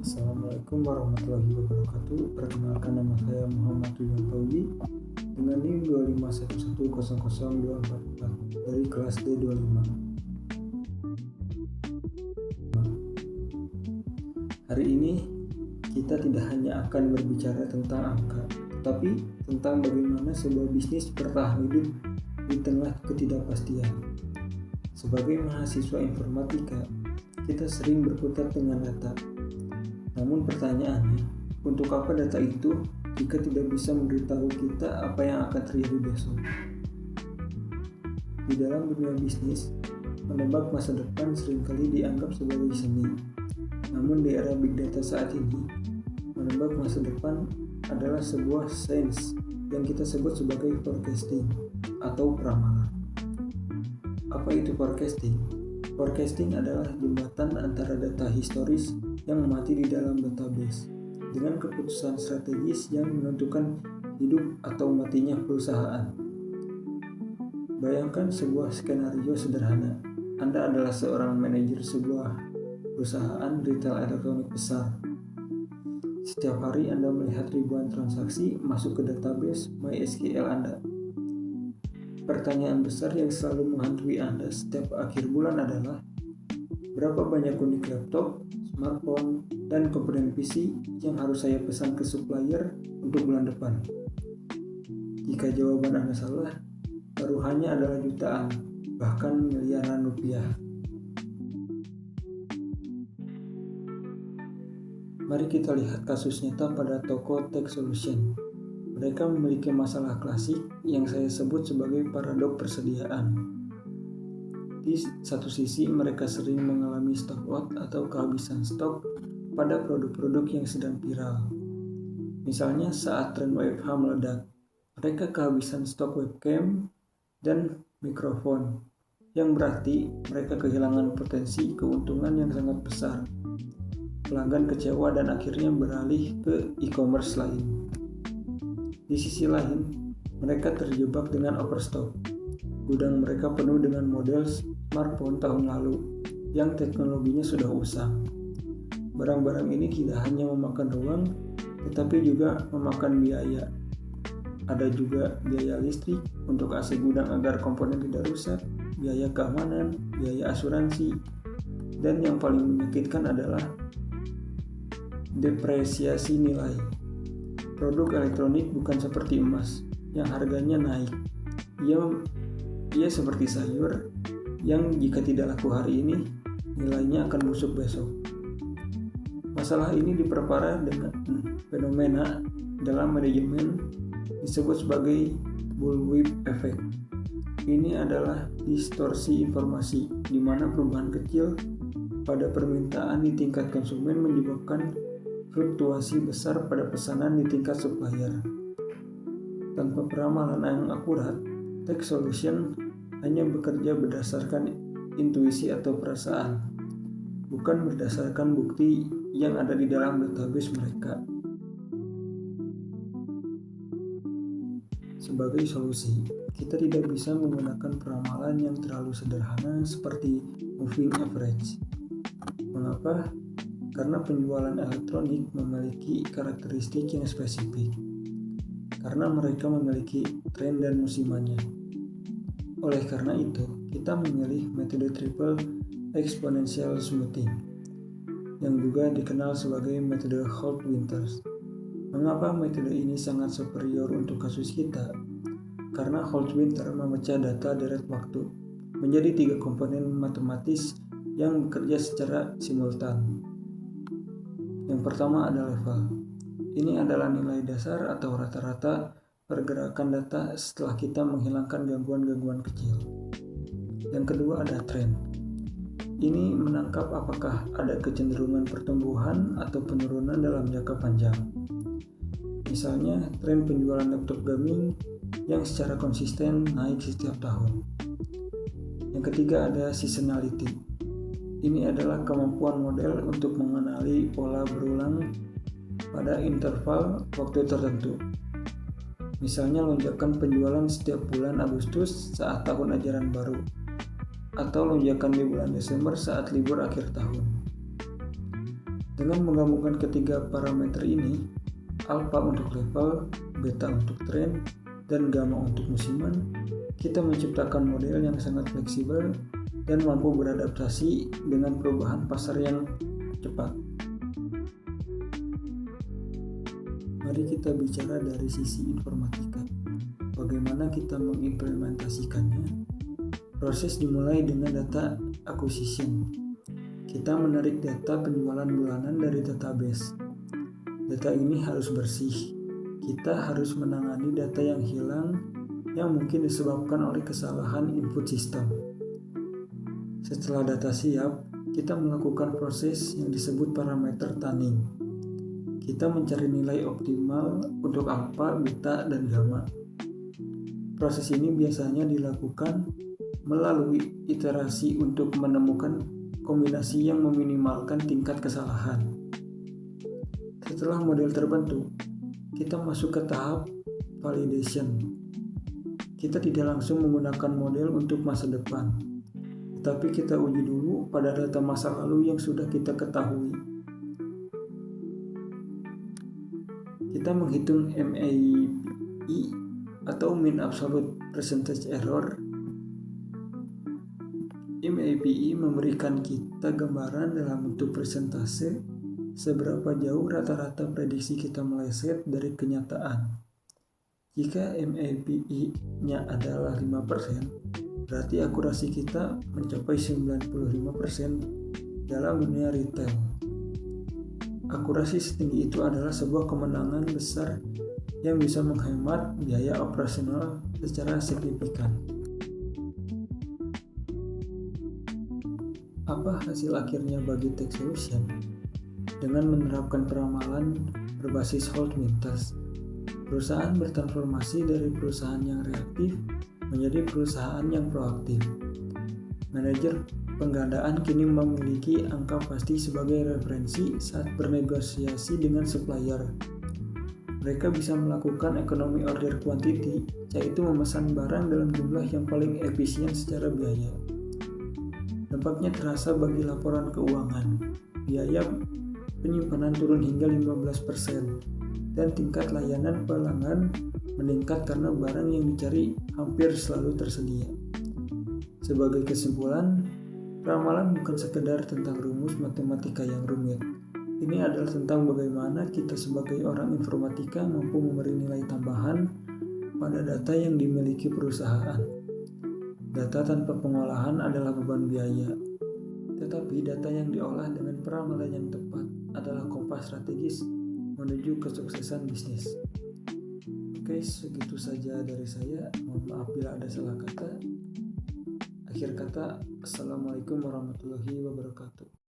Assalamualaikum warahmatullahi wabarakatuh. Perkenalkan, nama saya Muhammad Ridwan Fauzi dengan NIM 251100244 dari kelas D25. Hari ini kita tidak hanya akan berbicara tentang angka, tetapi tentang bagaimana sebuah bisnis bertahan hidup di tengah ketidakpastian. Sebagai mahasiswa informatika, kita sering berkutat dengan data. Namun pertanyaannya, untuk apa data itu jika tidak bisa memberitahu kita apa yang akan terjadi besok? Di dalam dunia bisnis, menebak masa depan seringkali dianggap sebagai seni. Namun di era big data saat ini, menebak masa depan adalah sebuah sains yang kita sebut sebagai forecasting atau peramalan. Apa itu forecasting? Forecasting adalah jembatan antara data historis yang mati di dalam database dengan keputusan strategis yang menentukan hidup atau matinya perusahaan. Bayangkan sebuah skenario sederhana. Anda adalah seorang manajer sebuah perusahaan retail elektronik besar. Setiap hari Anda melihat ribuan transaksi masuk ke database MySQL Anda. Pertanyaan besar yang selalu menghantui Anda setiap akhir bulan adalah, berapa banyak unit laptop, smartphone, dan komponen PC yang harus saya pesan ke supplier untuk bulan depan? Jika jawaban Anda salah, taruhannya adalah jutaan, bahkan miliaran rupiah. Mari kita lihat kasus nyata pada toko Tech Solution. Mereka memiliki masalah klasik yang saya sebut sebagai paradok persediaan. Di satu sisi, mereka sering mengalami stock out atau kehabisan stok pada produk-produk yang sedang viral. Misalnya saat tren WFH meledak, mereka kehabisan stok webcam dan mikrofon, yang berarti mereka kehilangan potensi keuntungan yang sangat besar. Pelanggan kecewa dan akhirnya beralih ke e-commerce lain. Di sisi lain, mereka terjebak dengan overstock. Gudang mereka penuh dengan model smartphone tahun lalu yang teknologinya sudah usang. Barang-barang ini tidak hanya memakan ruang, tetapi juga memakan biaya. Ada juga biaya listrik untuk AC gudang agar komponen tidak rusak, biaya keamanan, biaya asuransi, dan yang paling menyakitkan adalah depresiasi nilai. Produk elektronik bukan seperti emas yang harganya naik. Ia seperti sayur yang jika tidak laku hari ini, nilainya akan busuk besok. Masalah ini diperparah dengan fenomena dalam manajemen disebut sebagai bullwhip effect. Ini adalah distorsi informasi di mana perubahan kecil pada permintaan di tingkat konsumen menyebabkan fluktuasi besar pada pesanan di tingkat supplier. Tanpa peramalan yang akurat, Tech Solution hanya bekerja berdasarkan intuisi atau perasaan, bukan berdasarkan bukti yang ada di dalam database mereka. Sebagai solusi, kita tidak bisa menggunakan peramalan yang terlalu sederhana seperti moving average. Mengapa? Karena penjualan elektronik memiliki karakteristik yang spesifik. Karena mereka memiliki tren dan musimannya. Oleh karena itu, kita memilih metode triple exponential smoothing, yang juga dikenal sebagai metode Holt-Winters. Mengapa metode ini sangat superior untuk kasus kita? Karena Holt-Winters memecah data deret waktu menjadi 3 komponen matematis yang bekerja secara simultan. Yang pertama ada level. Ini adalah nilai dasar atau rata-rata pergerakan data setelah kita menghilangkan gangguan-gangguan kecil. Yang kedua ada tren. Ini menangkap apakah ada kecenderungan pertumbuhan atau penurunan dalam jangka panjang. Misalnya, tren penjualan laptop gaming yang secara konsisten naik setiap tahun. Yang ketiga ada seasonality. Ini adalah kemampuan model untuk mengenali pola berulang pada interval waktu tertentu. Misalnya lonjakan penjualan setiap bulan Agustus saat tahun ajaran baru, atau lonjakan di bulan Desember saat libur akhir tahun. Dengan menggabungkan ketiga parameter ini, alpha untuk level, beta untuk tren, dan gamma untuk musiman, kita menciptakan model yang sangat fleksibel dan mampu beradaptasi dengan perubahan pasar yang cepat. Mari kita bicara dari sisi informatika. Bagaimana kita mengimplementasikannya? Proses dimulai dengan data acquisition. Kita menarik data penjualan bulanan dari database. Data ini harus bersih. Kita harus menangani data yang hilang yang mungkin disebabkan oleh kesalahan input sistem. Setelah data siap, kita melakukan proses yang disebut parameter tuning. Kita mencari nilai optimal untuk alpha, beta, dan gamma. Proses ini biasanya dilakukan melalui iterasi untuk menemukan kombinasi yang meminimalkan tingkat kesalahan. Setelah model terbentuk, kita masuk ke tahap validation. Kita tidak langsung menggunakan model untuk masa depan, tetapi kita uji dulu pada data masa lalu yang sudah kita ketahui. Kita menghitung MAPE atau Mean Absolute Percentage Error. MAPE memberikan kita gambaran dalam bentuk persentase seberapa jauh rata-rata prediksi kita meleset dari kenyataan. Jika MAPE-nya adalah 5%, berarti akurasi kita mencapai 95% dalam dunia retail. Akurasi setinggi itu adalah sebuah kemenangan besar yang bisa menghemat biaya operasional secara signifikan. Apa hasil akhirnya bagi Tech Solution? Dengan menerapkan peramalan berbasis Holt Winters, perusahaan bertransformasi dari perusahaan yang reaktif menjadi perusahaan yang proaktif. Manajer penggandaan kini memiliki angka pasti sebagai referensi saat bernegosiasi dengan supplier. Mereka bisa melakukan ekonomi order quantity, yaitu memesan barang dalam jumlah yang paling efisien secara biaya. Dampaknya terasa bagi laporan keuangan. Biaya penyimpanan turun hingga 15%, dan tingkat layanan pelanggan meningkat karena barang yang dicari hampir selalu tersedia. Sebagai kesimpulan, ramalan bukan sekedar tentang rumus matematika yang rumit. Ini adalah tentang bagaimana kita sebagai orang informatika mampu memberi nilai tambahan pada data yang dimiliki perusahaan. Data tanpa pengolahan adalah beban biaya, tetapi data yang diolah dengan peramalan yang tepat adalah kompas strategis menuju kesuksesan bisnis. Oke, segitu saja dari saya. Mohon maaf bila ada salah kata. Akhir kata, Assalamualaikum warahmatullahi wabarakatuh.